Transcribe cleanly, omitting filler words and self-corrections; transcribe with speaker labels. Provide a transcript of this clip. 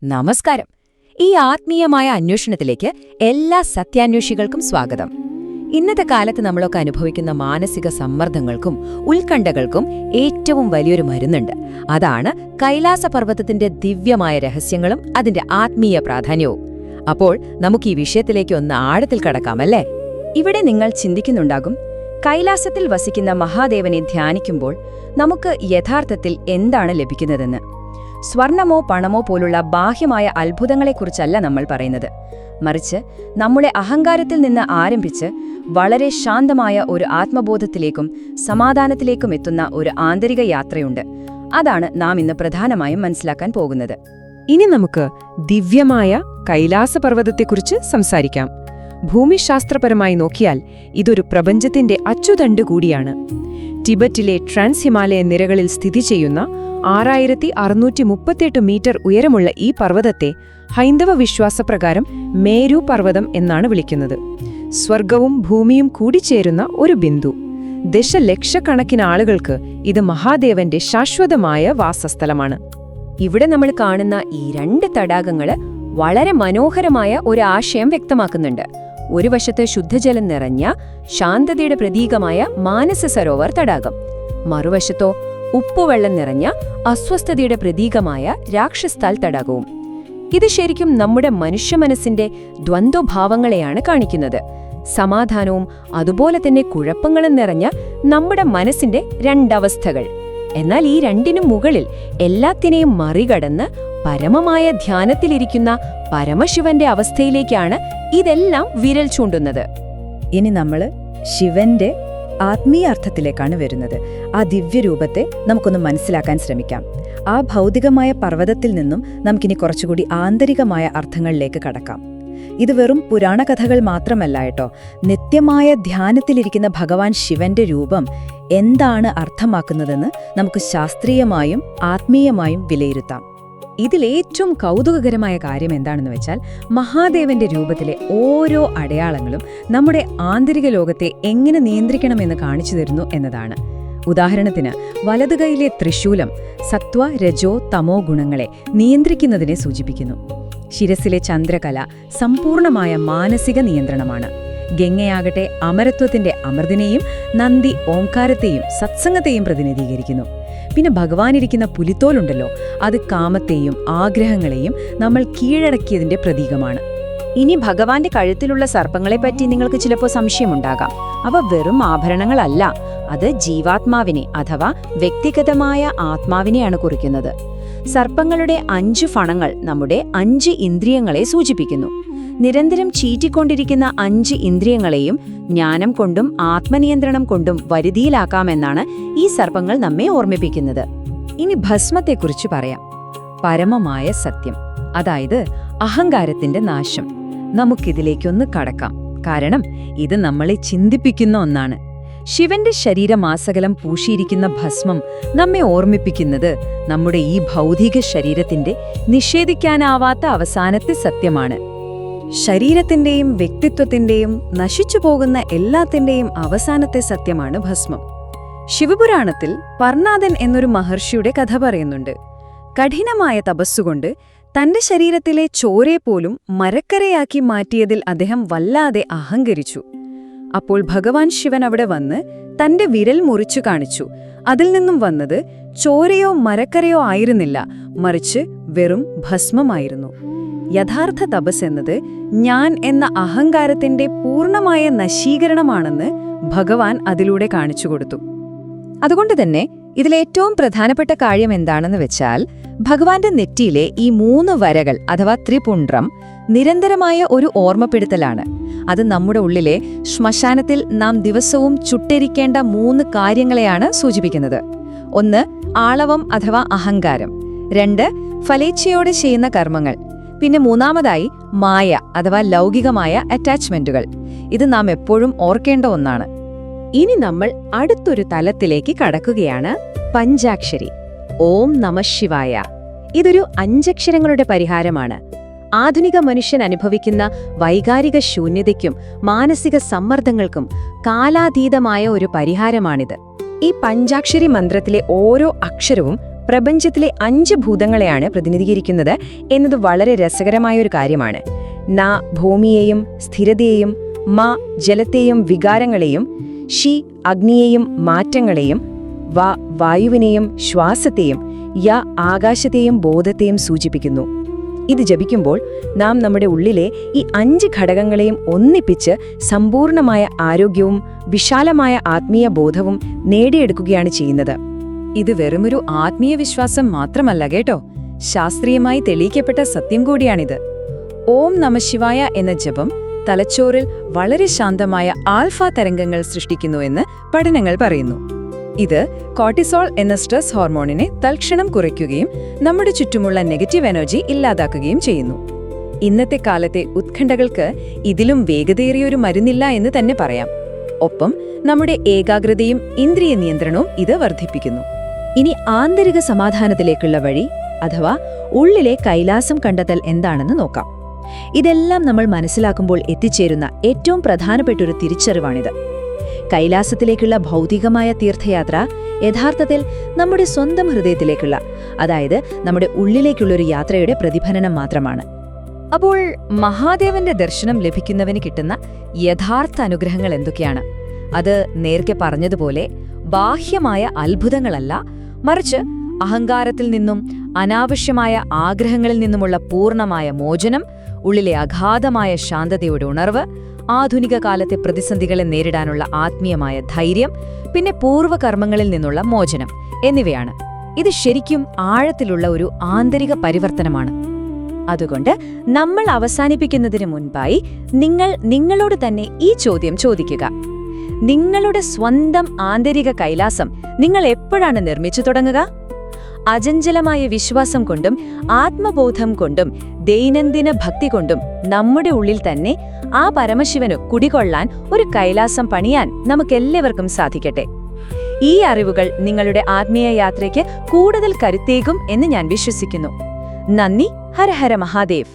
Speaker 1: നമസ്കാരം. ഈ ആത്മീയമായ അന്വേഷണത്തിലേക്ക് എല്ലാ സത്യാന്വേഷികൾക്കും സ്വാഗതം. ഇന്നത്തെ കാലത്ത് നമ്മളൊക്കെ അനുഭവിക്കുന്ന മാനസിക സമ്മർദ്ദങ്ങൾക്കും ഉത്കണ്ഠകൾക്കും ഏറ്റവും വലിയൊരു മരുന്നുണ്ട്. അതാണ് കൈലാസപർവ്വതത്തിന്റെ ദിവ്യമായ രഹസ്യങ്ങളും അതിന്റെ ആത്മീയ പ്രാധാന്യവും. അപ്പോൾ നമുക്ക് ഈ വിഷയത്തിലേക്ക് ഒന്ന് ആഴത്തിൽ കടക്കാമല്ലേ?
Speaker 2: ഇവിടെ നിങ്ങൾ ചിന്തിക്കുന്നുണ്ടാകും, കൈലാസത്തിൽ വസിക്കുന്ന മഹാദേവനെ ധ്യാനിക്കുമ്പോൾ നമുക്ക് യഥാർത്ഥത്തിൽ എന്താണ് ലഭിക്കുന്നതെന്ന്. സ്വർണമോ പണമോ പോലുള്ള ബാഹ്യമായ അത്ഭുതങ്ങളെക്കുറിച്ചല്ല നമ്മൾ പറയുന്നത്. മറിച്ച് നമ്മുടെ അഹങ്കാരത്തിൽ നിന്ന് ആരംഭിച്ച് വളരെ ശാന്തമായ ഒരു ആത്മബോധത്തിലേക്കും സമാധാനത്തിലേക്കും എത്തുന്ന ഒരു ആന്തരിക യാത്രയുണ്ട്. അതാണ് നാം ഇന്ന് പ്രധാനമായും മനസ്സിലാക്കാൻ പോകുന്നത്.
Speaker 3: ഇനി നമുക്ക് ദിവ്യമായ കൈലാസപർവ്വതത്തെക്കുറിച്ച് സംസാരിക്കാം. ഭൂമിശാസ്ത്രപരമായി നോക്കിയാൽ ഇതൊരു പ്രപഞ്ചത്തിന്റെ അച്ചുതണ്ട് കൂടിയാണ്. ടിബറ്റിലെ ട്രാൻസ് ഹിമാലയൻ നിരകളിൽ സ്ഥിതി ചെയ്യുന്ന 6638 മീറ്റർ ഉയരമുള്ള ഈ പർവ്വതത്തെ ഹൈന്ദവ വിശ്വാസപ്രകാരം മേരു പർവ്വതം എന്നാണ് വിളിക്കുന്നത്. സ്വർഗവും ഭൂമിയും കൂടിച്ചേരുന്ന ഒരു ബിന്ദു. ദശലക്ഷക്കണക്കിന് ആളുകൾക്ക് ഇത് മഹാദേവന്റെ ശാശ്വതമായ വാസസ്ഥലമാണ്.
Speaker 2: ഇവിടെ നമ്മൾ കാണുന്ന ഈ രണ്ട് തടാകങ്ങള് വളരെ മനോഹരമായ ഒരു ആശയം വ്യക്തമാക്കുന്നുണ്ട്. ഒരു വശത്ത് ശുദ്ധജലം നിറഞ്ഞ ശാന്തതയുടെ പ്രതീകമായ മാനസ സരോവർ തടാകം, മറുവശത്തോ ഉപ്പുവെള്ളം നിറഞ്ഞ അസ്വസ്ഥതയുടെ പ്രതീകമായ രാക്ഷസ്ഥാൽ തടാകവും. ഇത് ശരിക്കും നമ്മുടെ മനുഷ്യമനസ്സിന്റെ ദ്വന്ദ്വഭാവങ്ങളെയാണ് കാണിക്കുന്നത്. സമാധാനവും അതുപോലെ തന്നെ കുഴപ്പങ്ങളും നിറഞ്ഞ നമ്മുടെ മനസ്സിന്റെ രണ്ടവസ്ഥകൾ. എന്നാൽ ഈ രണ്ടിനും മുകളിൽ എല്ലാത്തിനെയും മറികടന്ന് പരമമായ ധ്യാനത്തിലിരിക്കുന്ന പരമശിവന്റെ അവസ്ഥയിലേക്കാണ് ഇതെല്ലാം വിരൽ ചൂണ്ടുന്നത്.
Speaker 1: ഇനി നമ്മൾ ശിവന്റെ ആത്മീയ അർത്ഥത്തിലേക്കാണ് വരുന്നത്. ആ ദിവ്യരൂപത്തെ നമുക്കൊന്ന് മനസ്സിലാക്കാൻ ശ്രമിക്കാം. ആ ഭൗതികമായ പർവ്വതത്തിൽ നിന്നും നമുക്കിനി കുറച്ചുകൂടി ആന്തരികമായ അർത്ഥങ്ങളിലേക്ക് കടക്കാം. ഇത് വെറും പുരാണകഥകൾ മാത്രമല്ല കേട്ടോ. നിത്യമായ ധ്യാനത്തിലിരിക്കുന്ന ഭഗവാൻ ശിവന്റെ രൂപം എന്താണ് അർത്ഥമാക്കുന്നതെന്ന് നമുക്ക് ശാസ്ത്രീയമായും ആത്മീയമായും വിലയിരുത്താം. ഇതിലേറ്റവും കൗതുകകരമായ കാര്യം എന്താണെന്ന് വെച്ചാൽ, മഹാദേവന്റെ രൂപത്തിലെ ഓരോ അടയാളങ്ങളും നമ്മുടെ ആന്തരിക ലോകത്തെ എങ്ങനെ നിയന്ത്രിക്കണമെന്ന് കാണിച്ചു തരുന്നു എന്നതാണ്. ഉദാഹരണത്തിന്, വലതുകൈയിലെ ത്രിശൂലം സത്വ രജോ തമോ ഗുണങ്ങളെ നിയന്ത്രിക്കുന്നതിനെ സൂചിപ്പിക്കുന്നു. ശിരസിലെ ചന്ദ്രകല സമ്പൂർണമായ മാനസിക നിയന്ത്രണമാണ്. ഗംഗയാകട്ടെ അമരത്വത്തിന്റെ അമൃതിനെയും നന്ദി ഓംകാരത്തെയും സത്സംഗത്തെയും പ്രതിനിധീകരിക്കുന്നു. പിന്നെ ഭഗവാനിരിക്കുന്ന പുലിത്തോലുണ്ടല്ലോ, അത് കാമത്തെയും ആഗ്രഹങ്ങളെയും നമ്മൾ കീഴടക്കിയതിന്റെ പ്രതീകമാണ്.
Speaker 2: ഇനി ഭഗവാന്റെ കഴുത്തിലുള്ള സർപ്പങ്ങളെപ്പറ്റി നിങ്ങൾക്ക് ചിലപ്പോൾ സംശയമുണ്ടാകാം. അവ വെറും ആഭരണങ്ങളല്ല, അത് ജീവാത്മാവിനെ അഥവാ വ്യക്തിഗതമായ ആത്മാവിനെയാണ് കുറിക്കുന്നത്. സർപ്പങ്ങളുടെ 5 ഫണങ്ങൾ നമ്മുടെ 5 ഇന്ദ്രിയങ്ങളെ സൂചിപ്പിക്കുന്നു. നിരന്തരം ചീറ്റിക്കൊണ്ടിരിക്കുന്ന 5 ഇന്ദ്രിയങ്ങളെയും ജ്ഞാനം കൊണ്ടും ആത്മനിയന്ത്രണം കൊണ്ടും വരുതിയിലാക്കാമെന്നാണ് ഈ സർപ്പങ്ങൾ നമ്മെ ഓർമ്മിപ്പിക്കുന്നത്.
Speaker 1: ഇനി ഭസ്മത്തെക്കുറിച്ച് പറയാം. പരമമായ സത്യം, അതായത് അഹങ്കാരത്തിന്റെ നാശം. നമുക്കിതിലേക്കൊന്ന് കടക്കാം. കാരണം ഇത് നമ്മളെ ചിന്തിപ്പിക്കുന്ന ഒന്നാണ്. ശിവന്റെ ശരീരമാസകലം പൂശിയിരിക്കുന്ന ഭസ്മം നമ്മെ ഓർമ്മിപ്പിക്കുന്നത് നമ്മുടെ ഈ ഭൗതിക ശരീരത്തിന്റെ നിഷേധിക്കാനാവാത്ത അവസാനത്തെ സത്യമാണ്. ശരീരത്തിന്റെയും വ്യക്തിത്വത്തിന്റെയും നശിച്ചുപോകുന്ന എല്ലാത്തിന്റെയും അവസാനത്തെ സത്യമാണ് ഭസ്മം. ശിവപുരാണത്തിൽ പർണാദൻ എന്നൊരു മഹർഷിയുടെ കഥ പറയുന്നുണ്ട്. കഠിനമായ തപസ്സുകൊണ്ട് തന്റെ ശരീരത്തിലെ ചോരയെപ്പോലും മരക്കരയാക്കി മാറ്റിയതിൽ അദ്ദേഹം വല്ലാതെ അഹങ്കരിച്ചു. അപ്പോൾ ഭഗവാൻ ശിവൻ അവിടെ വന്ന് തന്റെ വിരൽ മുറിച്ചു കാണിച്ചു. അതിൽ നിന്നും വന്നത് ചോരയോ മരക്കരയോ ആയിരുന്നില്ല, മറിച്ച് വെറും ഭസ്മമായിരുന്നു. യഥാർത്ഥ തപസ് എന്നത് ഞാൻ എന്ന അഹങ്കാരത്തിന്റെ പൂർണ്ണമായ നശീകരണമാണെന്ന് ഭഗവാൻ അതിലൂടെ കാണിച്ചുകൊടുത്തു. അതുകൊണ്ട് തന്നെ ഇതിലേറ്റവും പ്രധാനപ്പെട്ട കാര്യം എന്താണെന്ന് വെച്ചാൽ, ഭഗവാന്റെ നെറ്റിയിലെ ഈ 3 വരകൾ അഥവാ ത്രിപുണ്ഡ്രം നിരന്തരമായ ഒരു ഓർമ്മപ്പെടുത്തലാണ്. അത് നമ്മുടെ ഉള്ളിലെ ശ്മശാനത്തിൽ നാം ദിവസവും ചുട്ടരിക്കേണ്ട 3 കാര്യങ്ങളെയാണ് സൂചിപ്പിക്കുന്നത്. 1 ആളവം അഥവാ അഹങ്കാരം, 2 ഫലേച്ഛയോടെ ചെയ്യുന്ന കർമ്മങ്ങൾ, പിന്നെ 3-മതായി മായ അഥവാ ലൗകികമായ അറ്റാച്ച്മെന്റുകൾ. ഇത് നാം എപ്പോഴും ഓർക്കേണ്ട ഒന്നാണ്. ഇനി നമ്മൾ അടുത്തൊരു തലത്തിലേക്ക് കടക്കുകയാണ്. പഞ്ചാക്ഷരി ഓം നമഃ ശിവായ. ഇതൊരു 5 അക്ഷരങ്ങളുടെ പരിഹാരമാണ്. ആധുനിക മനുഷ്യൻ അനുഭവിക്കുന്ന വൈകാരിക ശൂന്യതയ്ക്കും മാനസിക സമ്മർദ്ദങ്ങൾക്കും കാലാതീതമായ ഒരു പരിഹാരമാണിത്. ഈ പഞ്ചാക്ഷരി മന്ത്രത്തിലെ ഓരോ അക്ഷരവും
Speaker 2: പ്രപഞ്ചത്തിലെ 5 ഭൂതങ്ങളെയാണ് പ്രതിനിധീകരിക്കുന്നത് എന്നത് വളരെ രസകരമായൊരു കാര്യമാണ്. ന ഭൂമിയെയും സ്ഥിരതയെയും, മ ജലത്തെയും വികാരങ്ങളെയും, ഷി അഗ്നിയെയും മാറ്റങ്ങളെയും, വ വായുവിനെയും ശ്വാസത്തെയും, യ ആകാശത്തെയും ബോധത്തെയും സൂചിപ്പിക്കുന്നു. ഇത് ജപിക്കുമ്പോൾ നാം നമ്മുടെ ഉള്ളിലെ ഈ 5 ഘടകങ്ങളെയും ഒന്നിപ്പിച്ച് സമ്പൂർണമായ ആരോഗ്യവും വിശാലമായ ആത്മീയ ബോധവും നേടിയെടുക്കുകയാണ് ചെയ്യുന്നത്.
Speaker 1: ഇത് വെറുമൊരു ആത്മീയ വിശ്വാസം മാത്രമല്ല കേട്ടോ, ശാസ്ത്രീയമായി തെളിയിക്കപ്പെട്ട സത്യം കൂടിയാണിത്. ഓം നമഃശിവായ എന്ന ജപം തലച്ചോറിൽ വളരെ ശാന്തമായ ആൽഫ തരംഗങ്ങൾ സൃഷ്ടിക്കുന്നുവെന്ന് പഠനങ്ങൾ പറയുന്നു. ഇത് കോർട്ടിസോൾ എന്ന സ്ട്രെസ് ഹോർമോണിനെ തൽക്ഷണം കുറയ്ക്കുകയും നമ്മുടെ ചുറ്റുമുള്ള നെഗറ്റീവ് എനർജി ഇല്ലാതാക്കുകയും ചെയ്യുന്നു. ഇന്നത്തെ കാലത്തെ ഉത്കണ്ഠകൾക്ക് ഇതിലും വേഗതയേറിയൊരു മരുന്നില്ല എന്ന് തന്നെ പറയാം. ഒപ്പം നമ്മുടെ ഏകാഗ്രതയും ഇന്ദ്രിയ നിയന്ത്രണവും ഇത് വർദ്ധിപ്പിക്കുന്നു.
Speaker 2: ഇനി ആന്തരിക സമാധാനത്തിലേക്കുള്ള വഴി അഥവാ ഉള്ളിലെ കൈലാസം കണ്ടെത്തൽ എന്താണെന്ന് നോക്കാം. ഇതെല്ലാം നമ്മൾ മനസ്സിലാക്കുമ്പോൾ എത്തിച്ചേരുന്ന ഏറ്റവും പ്രധാനപ്പെട്ടൊരു തിരിച്ചറിവാണിത്. കൈലാസത്തിലേക്കുള്ള ഭൗതികമായ തീർത്ഥയാത്ര യഥാർത്ഥത്തിൽ നമ്മുടെ സ്വന്തം ഹൃദയത്തിലേക്കുള്ള, അതായത് നമ്മുടെ ഉള്ളിലേക്കുള്ളൊരു യാത്രയുടെ പ്രതിഫലനം മാത്രമാണ്.
Speaker 1: അപ്പോൾ മഹാദേവന്റെ ദർശനം ലഭിക്കുന്നവന് കിട്ടുന്ന യഥാർത്ഥ അനുഗ്രഹങ്ങൾ എന്തൊക്കെയാണ്? അത് നേരത്തെ പറഞ്ഞതുപോലെ ബാഹ്യമായ അത്ഭുതങ്ങളല്ല, മറിച്ച് അഹങ്കാരത്തിൽ നിന്നും അനാവശ്യമായ ആഗ്രഹങ്ങളിൽ നിന്നുമുള്ള പൂർണ്ണമായ മോചനം, ഉള്ളിലെ അഗാധമായ ശാന്തതയുടെ ഉണർവ്, ആധുനിക കാലത്തെ പ്രതിസന്ധികളെ നേരിടാനുള്ള ആത്മീയമായ ധൈര്യം, പിന്നെ പൂർവ്വകർമ്മങ്ങളിൽ നിന്നുള്ള മോചനം എന്നിവയാണ്. ഇത് ശരിക്കും ആഴത്തിലുള്ള ഒരു ആന്തരിക പരിവർത്തനമാണ്.
Speaker 2: അതുകൊണ്ട് നമ്മൾ അവസാനിപ്പിക്കുന്നതിന് മുൻപായി നിങ്ങളോട് തന്നെ ഈ ചോദ്യം ചോദിക്കുക. നിങ്ങളുടെ സ്വന്തം ആന്തരിക കൈലാസം നിങ്ങൾ എപ്പോഴാണ് നിർമ്മിച്ചു തുടങ്ങുക? അചഞ്ചലമായ വിശ്വാസം കൊണ്ടും ആത്മബോധം കൊണ്ടും ദൈനംദിന ഭക്തി കൊണ്ടും നമ്മുടെ ഉള്ളിൽ തന്നെ ആ പരമശിവനു കുടികൊള്ളാൻ ഒരു കൈലാസം പണിയാൻ നമുക്കെല്ലാവർക്കും സാധിക്കട്ടെ. ഈ അറിവുകൾ നിങ്ങളുടെ ആത്മീയ യാത്രയ്ക്ക് കൂടുതൽ കരുത്തേകും എന്ന് ഞാൻ വിശ്വസിക്കുന്നു. നന്ദി. ഹര ഹര മഹാദേവ്.